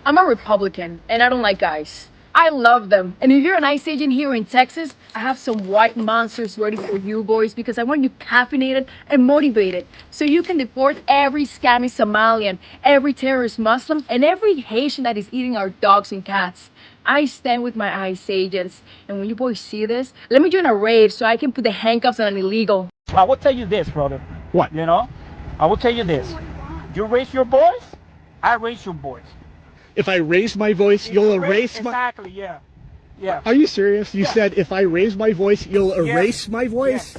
I'm a Republican, and I don't like guys. I love them. And if you're an ICE agent here in Texas, I have some white monsters ready for you boys because I want you caffeinated and motivated so you can deport every scammy Somalian, every terrorist Muslim, and every Haitian that is eating our dogs and cats. I stand with my ICE agents, and when you boys see this, let me join a raid so I can put the handcuffs on an illegal. I will tell you this, brother. What? You know, I will tell you this. You raise your voice, I raise your voice. If I raise my voice, you'll erase my... Exactly, yeah. Yeah. Are you serious? You said if I raise my voice, you'll erase my voice?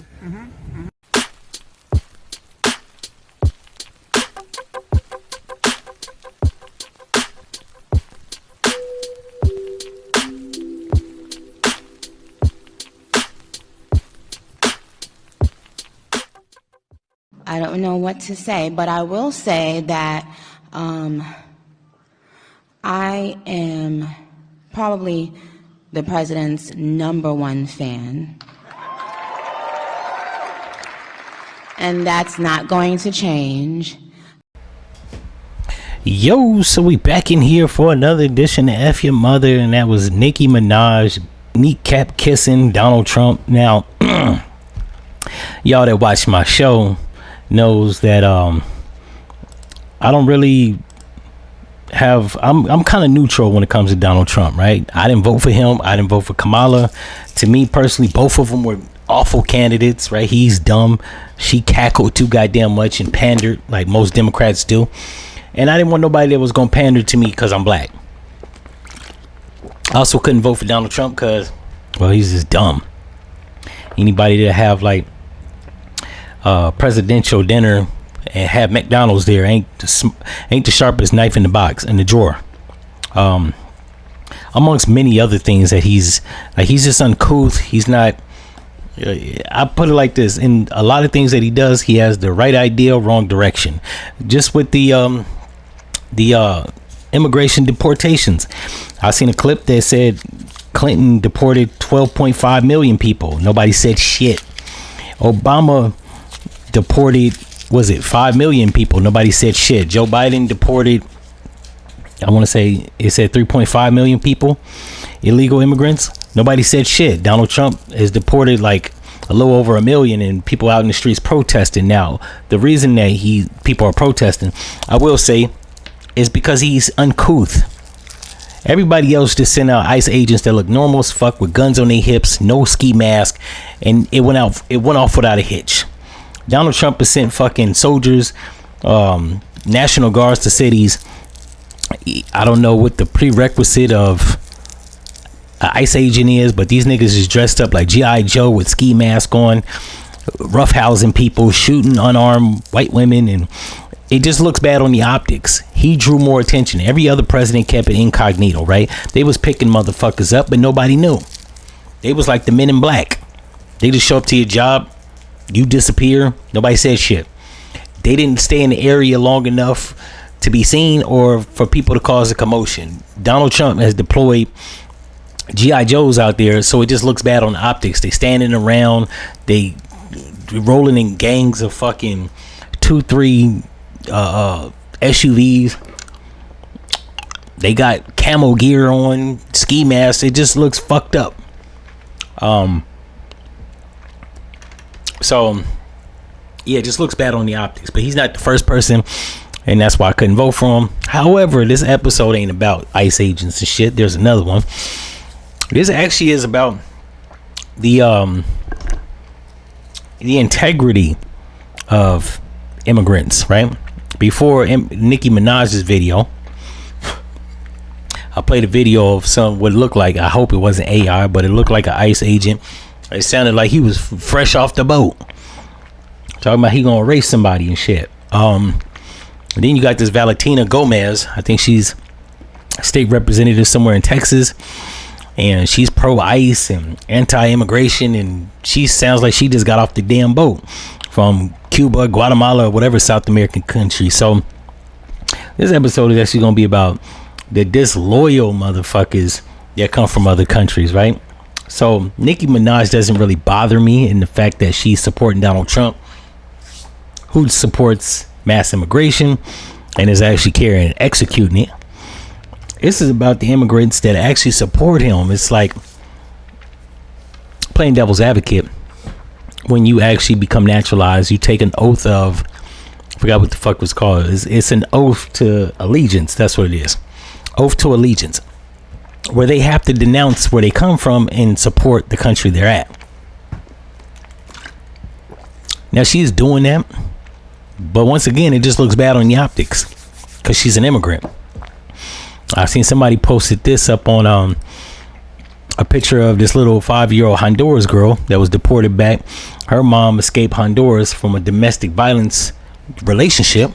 I don't know what to say, but I will say that I am probably the president's #1 fan. And that's not going to change. Yo, so we back in here for another edition of F-ya-Motha, and that was Nicki Minaj kneecap kissing Donald Trump. Now, y'all that watch my show knows that I don't really have I'm kind of neutral when it comes to Donald Trump, right? I didn't vote for him. I didn't vote for Kamala. To me personally, both of them were awful candidates, right? He's dumb. She cackled too goddamn much and pandered like most Democrats do. And I didn't want nobody that was going to pander to me because I'm black. I also couldn't vote for Donald Trump because, well, he's just dumb. Anybody that have like presidential dinner and have McDonald's there ain't the sharpest knife in the box in the drawer. Amongst many other things that he's just uncouth. He's not. I put it like this: in a lot of things that he does, he has the right idea, wrong direction. Just with the immigration deportations, I seen a clip that said Clinton deported 12.5 million people. Nobody said shit. Obama deported, was it 5 million people? Nobody said shit. Joe Biden deported, I want to say it said 3.5 million people, illegal immigrants. Nobody said shit. Donald Trump has deported like a little over 1 million, and people out in the streets protesting. Now, the reason that people are protesting, I will say, is because he's uncouth. Everybody else just sent out ICE agents that look normal as fuck with guns on their hips, no ski mask, and it went off without a hitch. Donald Trump has sent fucking soldiers, National Guards to cities. I don't know what the prerequisite of an ICE agent is, but these niggas is dressed up like G.I. Joe with ski mask on, roughhousing people, shooting unarmed white women, and it just looks bad on the optics. He drew more attention. Every other president kept it incognito, right? They was picking motherfuckers up, but nobody knew. They was like the Men in Black. They just show up to your job, you disappear, nobody said shit. They didn't stay in the area long enough to be seen or for people to cause a commotion. Donald Trump has deployed G.I. Joes out there, so it just looks bad on the optics. They standing around, they rolling in gangs of fucking 2-3 SUVs. They got camo gear on, ski masks. It just looks fucked up. So yeah, it just looks bad on the optics, but he's not the first person, and that's why I couldn't vote for him. However, this episode ain't about ICE agents and shit. There's another one. This actually is about the integrity of immigrants, right? Before Nicki Minaj'S video, I played a video of what looked like, I hope it wasn't AI, but it looked like an ICE agent. It sounded like he was fresh off the boat, talking about he gonna race somebody and shit. Then you got this Valentina Gomez. I think she's a state representative somewhere in Texas, and she's pro-ICE and anti-immigration, and she sounds like she just got off the damn boat from Cuba, Guatemala, or whatever South American country. So this episode is actually gonna be about the disloyal motherfuckers that come from other countries, right? So Nicki Minaj doesn't really bother me in the fact that she's supporting Donald Trump, who supports mass immigration and is actually carrying and executing it. This is about the immigrants that actually support him. It's like playing devil's advocate. When you actually become naturalized, you take an oath of, I forgot what the fuck was called. It's an oath to allegiance. That's what it is. Oath to allegiance, where they have to denounce where they come from and support the country they're at. Now she's doing that, but once again, it just looks bad on the optics because she's an immigrant. I've seen somebody posted this up on a picture of this little 5-year-old Honduras girl that was deported back. Her mom escaped Honduras from a domestic violence relationship,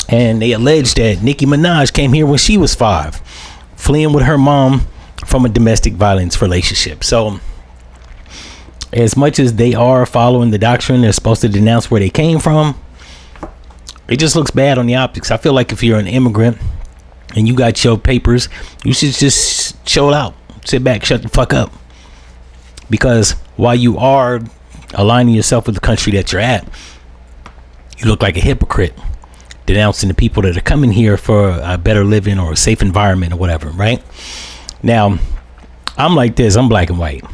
and they allege that Nicki Minaj came here when she was 5, fleeing with her mom from a domestic violence relationship. So as much as they are following the doctrine, they're supposed to denounce where they came from. It just looks bad on the optics. I feel like if you're an immigrant and you got your papers, you should just chill out, sit back, shut the fuck up. Because while you are aligning yourself with the country that you're at, you look like a hypocrite denouncing the people that are coming here for a better living or a safe environment or whatever, right? Now, I'm like this. I'm black and white.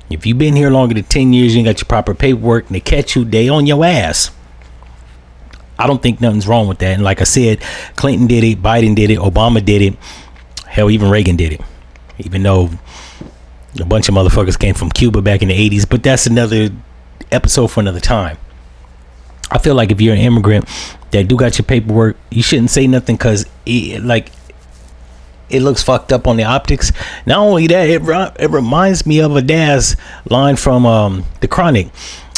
If you've been here longer than 10 years, you ain't got your proper paperwork, and they catch you, they on your ass. I don't think nothing's wrong with that. And like I said, Clinton did it, Biden did it, Obama did it. Hell, even Reagan did it. Even though a bunch of motherfuckers came from Cuba back in the 80s. But that's another episode for another time. I feel like if you're an immigrant that do got your paperwork, you shouldn't say nothing because it looks fucked up on the optics. Not only that, it reminds me of a Daz line from The Chronic.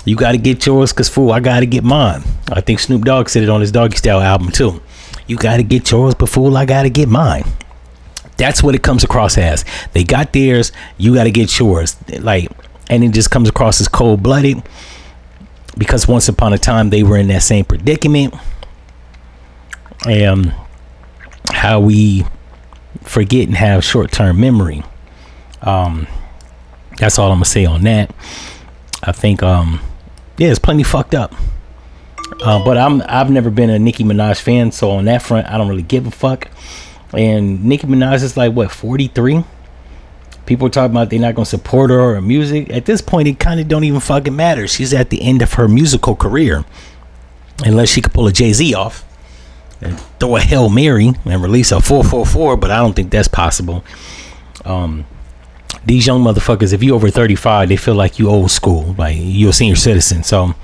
You got to get yours because, fool, I got to get mine. I think Snoop Dogg said it on his Doggy Style album, too. You got to get yours, but, fool, I got to get mine. That's what it comes across as. They got theirs, you got to get yours. And it just comes across as cold-blooded because once upon a time they were in that same predicament. And how we forget and have short-term memory. That's all I'm going to say on that. I think it's plenty fucked up. But I've never been a Nicki Minaj fan, so on that front I don't really give a fuck. And Nicki Minaj is like, what, 43? People are talking about they're not gonna support her or her music. At this point, it kind of don't even fucking matter. She's at the end of her musical career, unless she could pull a Jay-Z off and throw a Hail Mary and release a 444, but I don't think that's possible. These young motherfuckers, if you over 35, they feel like you old school, like you're a senior citizen. So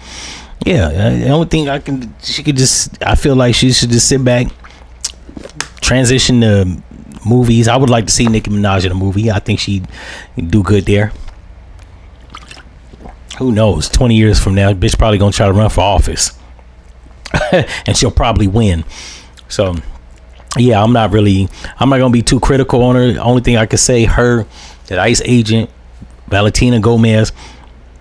yeah, the only thing I feel like she should just sit back, transition to movies. I would like to see Nicki Minaj in a movie. I think she'd do good there. Who knows, 20 years from now, bitch probably gonna try to run for office and she'll probably win. So yeah, I'm not gonna be too critical on her. The only thing I could say, her, that ICE agent, Valentina Gomez,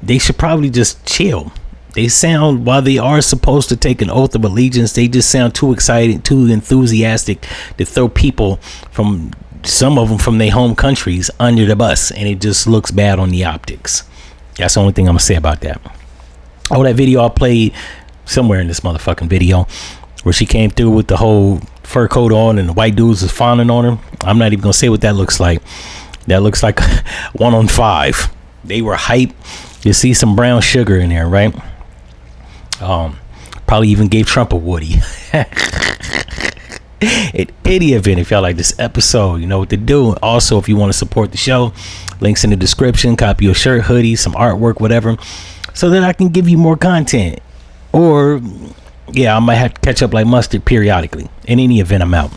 they should probably just chill. They sound, while they are supposed to take an oath of allegiance, they just sound too excited, too enthusiastic to throw people, from some of them from their home countries, under the bus, and it just looks bad on the optics. That's the only thing I'm gonna say about that. Oh, that video I played somewhere in this motherfucking video where she came through with the whole fur coat on and the white dudes was fawning on her. I'm not even gonna say what that looks like. That looks like 1 on 5. They were hype. You see some brown sugar in there, right? Probably even gave Trump a Woody. In any event, if y'all like this episode, you know what to do. Also, if you want to support the show, links in the description. Copy your shirt, hoodie, some artwork, whatever, so that I can give you more content. Or yeah, I might have to catch up like mustard periodically. In any event, I'm out.